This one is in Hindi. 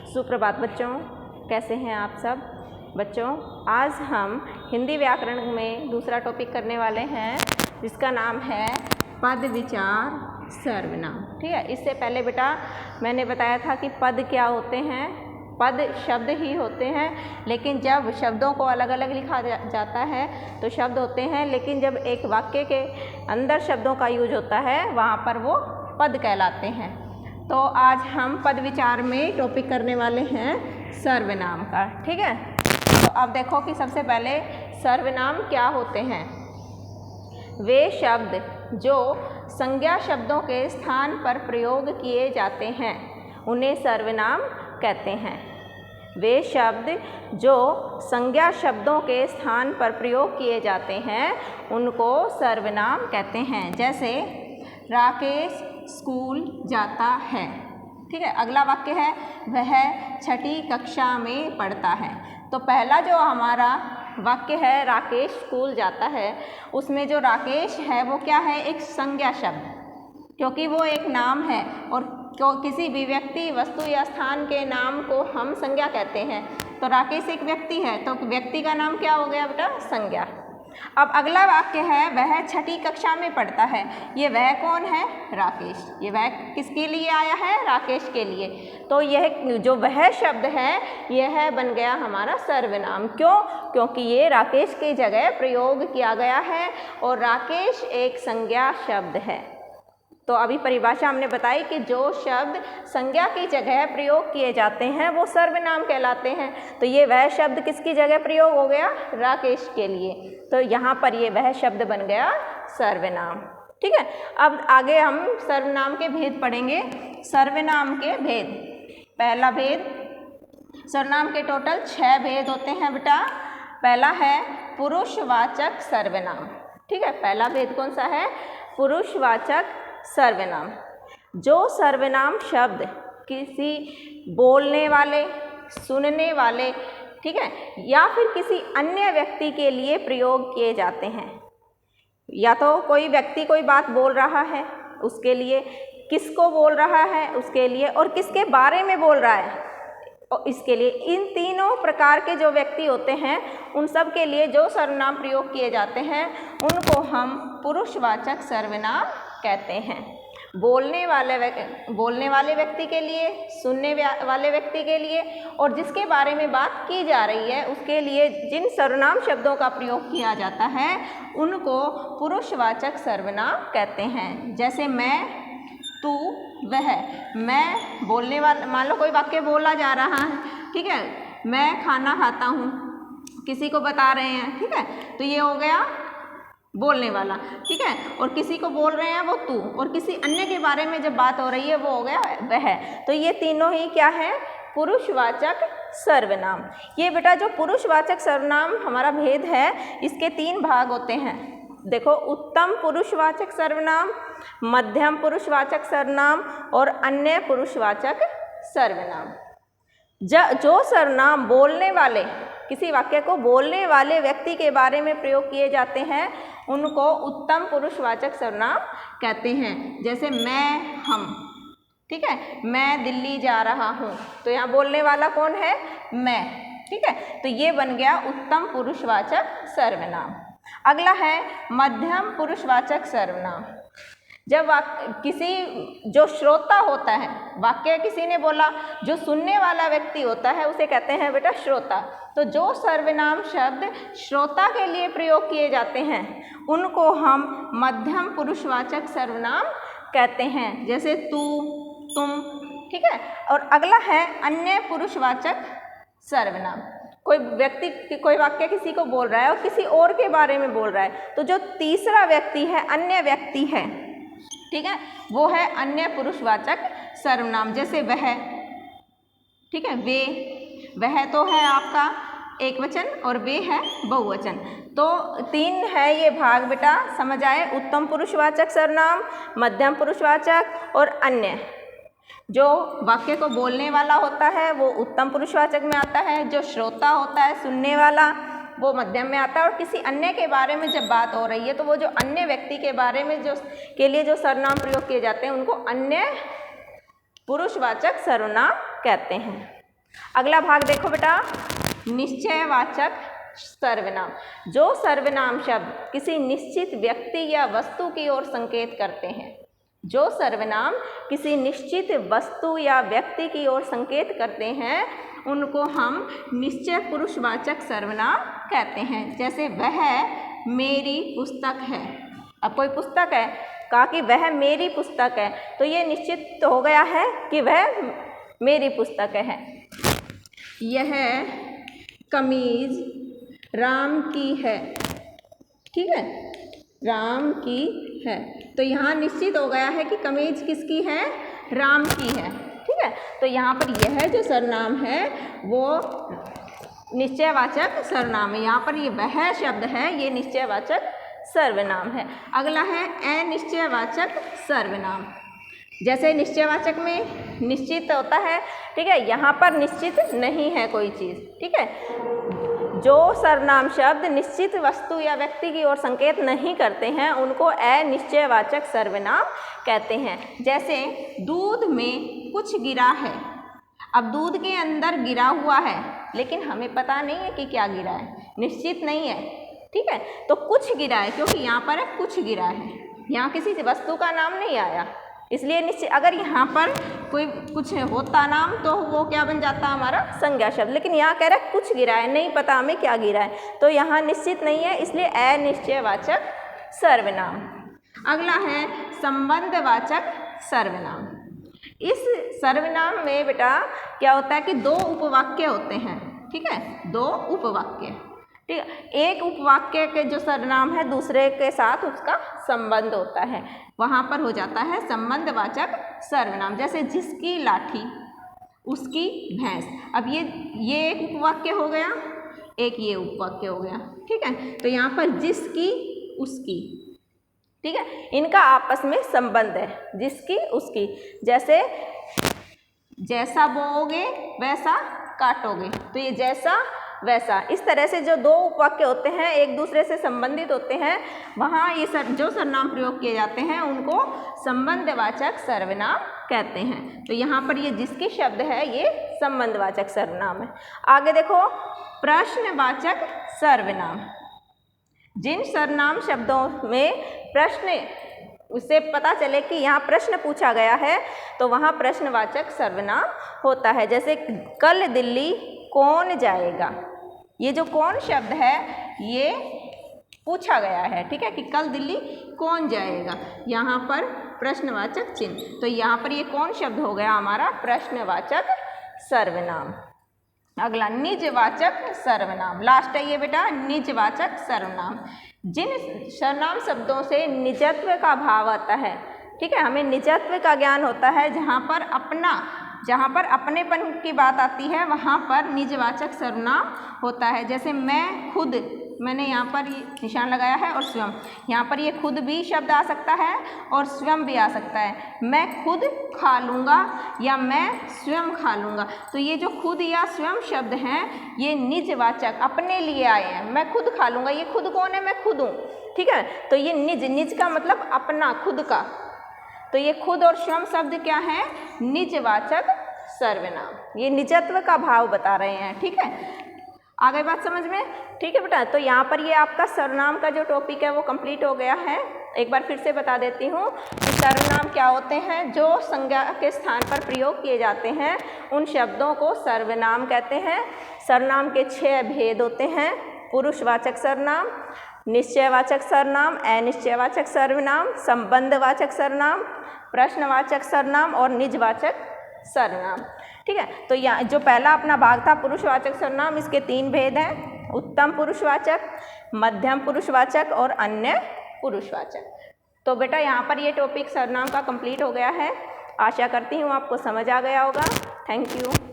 सुप्रभात बच्चों, कैसे हैं आप सब बच्चों। आज हम हिंदी व्याकरण में दूसरा टॉपिक करने वाले हैं जिसका नाम है पद विचार सर्वनाम। ठीक है, इससे पहले बेटा मैंने बताया था कि पद क्या होते हैं। पद शब्द ही होते हैं, लेकिन जब शब्दों को अलग अलग लिखा जाता है तो शब्द होते हैं, लेकिन जब एक वाक्य के अंदर शब्दों का यूज होता है वहाँ पर वो पद कहलाते हैं। तो आज हम पद विचार में टॉपिक करने वाले हैं सर्वनाम का। ठीक है, तो अब देखो कि सबसे पहले सर्वनाम क्या होते हैं। वे शब्द जो संज्ञा शब्दों के स्थान पर प्रयोग किए जाते हैं उन्हें सर्वनाम कहते हैं। वे शब्द जो संज्ञा शब्दों के स्थान पर प्रयोग किए जाते हैं उनको सर्वनाम कहते हैं। जैसे राकेश स्कूल जाता है। ठीक है, अगला वाक्य है वह छठी कक्षा में पढ़ता है। तो पहला जो हमारा वाक्य है राकेश स्कूल जाता है, उसमें जो राकेश है वो क्या है, एक संज्ञा शब्द, क्योंकि वो एक नाम है और किसी भी व्यक्ति वस्तु या स्थान के नाम को हम संज्ञा कहते हैं। तो राकेश एक व्यक्ति है, तो व्यक्ति का नाम क्या हो गया बेटा, संज्ञा। अब अगला वाक्य है वह छठी कक्षा में पढ़ता है। ये वह कौन है, राकेश। ये वह किसके लिए आया है, राकेश के लिए। तो यह जो वह शब्द है यह बन गया हमारा सर्वनाम। क्यों? क्योंकि ये राकेश की जगह प्रयोग किया गया है और राकेश एक संज्ञा शब्द है। तो अभी परिभाषा हमने बताई कि जो शब्द संज्ञा की जगह प्रयोग किए जाते हैं वो सर्वनाम कहलाते हैं। तो ये वह शब्द किसकी जगह प्रयोग हो गया, राकेश के लिए। तो यहाँ पर ये वह शब्द बन गया सर्वनाम। ठीक है, अब आगे हम सर्वनाम के भेद पढ़ेंगे। सर्वनाम के भेद, पहला भेद, सर्वनाम के टोटल 6 भेद होते हैं बेटा। पहला है पुरुषवाचक सर्वनाम। ठीक है, पहला भेद कौन सा है, पुरुषवाचक सर्वनाम। जो सर्वनाम शब्द किसी बोलने वाले, सुनने वाले, ठीक है, या फिर किसी अन्य व्यक्ति के लिए प्रयोग किए जाते हैं। या तो कोई व्यक्ति कोई बात बोल रहा है उसके लिए, किसको बोल रहा है उसके लिए, और किसके बारे में बोल रहा है और इसके लिए। इन तीनों प्रकार के जो व्यक्ति होते हैं उन सब के लिए जो सर्वनाम प्रयोग किए जाते हैं उनको हम पुरुषवाचक सर्वनाम कहते हैं। बोलने वाले व्यक्ति के लिए, सुनने वाले व्यक्ति के लिए, और जिसके बारे में बात की जा रही है उसके लिए जिन सर्वनाम शब्दों का प्रयोग किया जाता है उनको पुरुषवाचक सर्वनाम कहते हैं। जैसे मैं, तू, वह। मैं बोलने वाला, मान लो कोई वाक्य बोला जा रहा है, ठीक है, मैं खाना खाता हूँ, किसी को बता रहे हैं, ठीक है, तो ये हो गया बोलने वाला। ठीक है, और किसी को बोल रहे हैं वो तू, और किसी अन्य के बारे में जब बात हो रही है वो हो गया वह। तो ये तीनों ही क्या है, पुरुषवाचक सर्वनाम। ये बेटा जो पुरुषवाचक सर्वनाम हमारा भेद है इसके 3 भाग होते हैं। देखो, उत्तम पुरुषवाचक सर्वनाम, मध्यम पुरुषवाचक सर्वनाम और अन्य पुरुषवाचक सर्वनाम। जो सर्वनाम बोलने वाले, किसी वाक्य को बोलने वाले व्यक्ति के बारे में प्रयोग किए जाते हैं उनको उत्तम पुरुषवाचक सर्वनाम कहते हैं। जैसे मैं, हम। ठीक है, मैं दिल्ली जा रहा हूँ, तो यहाँ बोलने वाला कौन है, मैं। ठीक है, तो ये बन गया उत्तम पुरुषवाचक सर्वनाम। अगला है मध्यम पुरुषवाचक सर्वनाम। जब किसी जो श्रोता होता है, वाक्य किसी ने बोला, जो सुनने वाला व्यक्ति होता है उसे कहते हैं बेटा श्रोता। तो जो सर्वनाम शब्द श्रोता के लिए प्रयोग किए जाते हैं उनको हम मध्यम पुरुषवाचक सर्वनाम कहते हैं। जैसे तू, तुम। ठीक है, और अगला है अन्य पुरुषवाचक सर्वनाम। कोई व्यक्ति कोई वाक्य किसी को बोल रहा है और किसी और के बारे में बोल रहा है, तो जो तीसरा व्यक्ति है, अन्य व्यक्ति है, ठीक है, वो है अन्य पुरुषवाचक सर्वनाम। जैसे वह, ठीक है, वे। वह तो है आपका एक वचन और वे है बहुवचन। तो 3 है ये भाग बेटा, समझ आए। उत्तम पुरुषवाचक सर्वनाम, मध्यम पुरुषवाचक और अन्य। जो वाक्य को बोलने वाला होता है वो उत्तम पुरुषवाचक में आता है, जो श्रोता होता है, सुनने वाला, वो मध्यम में आता है, और किसी अन्य के बारे में जब बात हो रही है तो वो जो अन्य व्यक्ति के बारे में जो के लिए जो सर्वनाम प्रयोग किए जाते हैं उनको अन्य पुरुषवाचक सर्वनाम कहते हैं। अगला भाग देखो बेटा, निश्चयवाचक सर्वनाम। जो सर्वनाम शब्द किसी निश्चित व्यक्ति या वस्तु की ओर संकेत करते हैं, जो सर्वनाम किसी निश्चित वस्तु या व्यक्ति की ओर संकेत करते हैं, उनको हम निश्चय पुरुषवाचक सर्वनाम कहते हैं। जैसे वह मेरी पुस्तक है। अब कोई पुस्तक है, कहा कि वह मेरी पुस्तक है, तो ये निश्चित तो हो गया है कि वह मेरी पुस्तक है। यह कमीज राम की है, ठीक है, राम की है। तो यहाँ निश्चित हो गया है कि कमीज किसकी है, राम की है, ठीक है। तो यहाँ पर यह जो सर्वनाम है वो निश्चयवाचक सर्वनाम है। यहाँ पर ये वह शब्द है, ये निश्चयवाचक सर्वनाम है। अगला है अनिश्चयवाचक सर्वनाम। जैसे निश्चयवाचक में निश्चित होता है, ठीक है, यहाँ पर निश्चित नहीं है कोई चीज़, ठीक है। जो सर्वनाम शब्द निश्चित वस्तु या व्यक्ति की ओर संकेत नहीं करते हैं, उनको अनिश्चयवाचक सर्वनाम कहते हैं। जैसे दूध में कुछ गिरा है। अब दूध के अंदर गिरा हुआ है, लेकिन हमें पता नहीं है कि क्या गिरा है, निश्चित नहीं है, ठीक है। तो कुछ गिरा है, क्योंकि यहाँ पर कुछ गिरा है, यहाँ किसी वस्तु का नाम नहीं आया, इसलिए निश्चित। अगर यहाँ पर कोई कुछ होता नाम तो वो क्या बन जाता हमारा संज्ञा शब्द, लेकिन यहाँ कह रहा है कुछ गिरा है, नहीं पता हमें क्या गिरा है, तो यहाँ निश्चित नहीं है, इसलिए अनिश्चयवाचक सर्वनाम। अगला है संबंधवाचक सर्वनाम। इस सर्वनाम में बेटा क्या होता है कि दो उपवाक्य होते हैं, ठीक है, दो उपवाक्य, ठीक है। एक उपवाक्य के जो सर्वनाम है दूसरे के साथ उसका संबंध होता है, वहाँ पर हो जाता है संबंधवाचक सर्वनाम। जैसे जिसकी लाठी, उसकी भैंस। अब ये एक उपवाक्य हो गया, एक ये उपवाक्य हो गया, ठीक है। तो यहाँ पर जिसकी, उसकी, ठीक है, इनका आपस में संबंध है, जिसकी उसकी। जैसे जैसा बोओगे वैसा काटोगे, तो ये जैसा वैसा, इस तरह से जो दो उपवाक्य होते हैं एक दूसरे से संबंधित होते हैं, वहाँ ये जो सर्वनाम प्रयोग किए जाते हैं उनको संबंधवाचक सर्वनाम कहते हैं। तो यहाँ पर ये जिसकी शब्द है ये संबंधवाचक सर्वनाम है। आगे देखो प्रश्नवाचक सर्वनाम। जिन सर्वनाम शब्दों में प्रश्न, उससे पता चले कि यहाँ प्रश्न पूछा गया है, तो वहाँ प्रश्नवाचक सर्वनाम होता है। जैसे कल दिल्ली कौन जाएगा, ये जो कौन शब्द है ये पूछा गया है, ठीक है, कि कल दिल्ली कौन जाएगा, यहाँ पर प्रश्नवाचक चिन्ह, तो यहाँ पर ये कौन शब्द हो गया हमारा प्रश्नवाचक सर्वनाम। अगला निजवाचक सर्वनाम, लास्ट है ये बेटा, निजवाचक सर्वनाम। जिन सर्वनाम शब्दों से निजत्व का भाव आता है, ठीक है, हमें निजत्व का ज्ञान होता है, जहाँ पर अपनेपन की बात आती है वहाँ पर निजवाचक सर्वनाम होता है। जैसे मैं खुद, मैंने यहाँ पर ये निशान लगाया है, और स्वयं, यहाँ पर ये खुद भी शब्द आ सकता है और स्वयं भी आ सकता है। मैं खुद खा लूँगा या मैं स्वयं खा लूँगा, तो ये जो खुद या स्वयं शब्द हैं ये निजवाचक अपने लिए आए हैं। मैं खुद खा लूँगा, ये खुद कौन है, मैं खुद हूँ, ठीक है। तो ये निज का मतलब अपना, खुद का, तो ये खुद और स्वयं शब्द क्या है, निजवाचक सर्वनाम, ये निजत्व का भाव बता रहे हैं, ठीक है। आ गई बात समझ में, ठीक है बेटा। तो यहाँ पर ये आपका सर्वनाम का जो टॉपिक है वो कंप्लीट हो गया है। एक बार फिर से बता देती हूँ कि सर्वनाम क्या होते हैं, जो संज्ञा के स्थान पर प्रयोग किए जाते हैं उन शब्दों को सर्वनाम कहते हैं। सर्वनाम के 6 भेद होते हैं, पुरुषवाचक सर्वनाम, निश्चयवाचक सर्वनाम, अनिश्चयवाचक सर्वनाम, संबंधवाचक सर्वनाम, प्रश्नवाचक सर्वनाम और निजवाचक सर्वनाम, ठीक है। तो यहाँ जो पहला अपना भाग था पुरुषवाचक सर्वनाम, इसके 3 भेद हैं, उत्तम पुरुषवाचक, मध्यम पुरुषवाचक और अन्य पुरुषवाचक। तो बेटा यहाँ पर ये टॉपिक सर्वनाम का कंप्लीट हो गया है। आशा करती हूँ आपको समझ आ गया होगा। Thank you.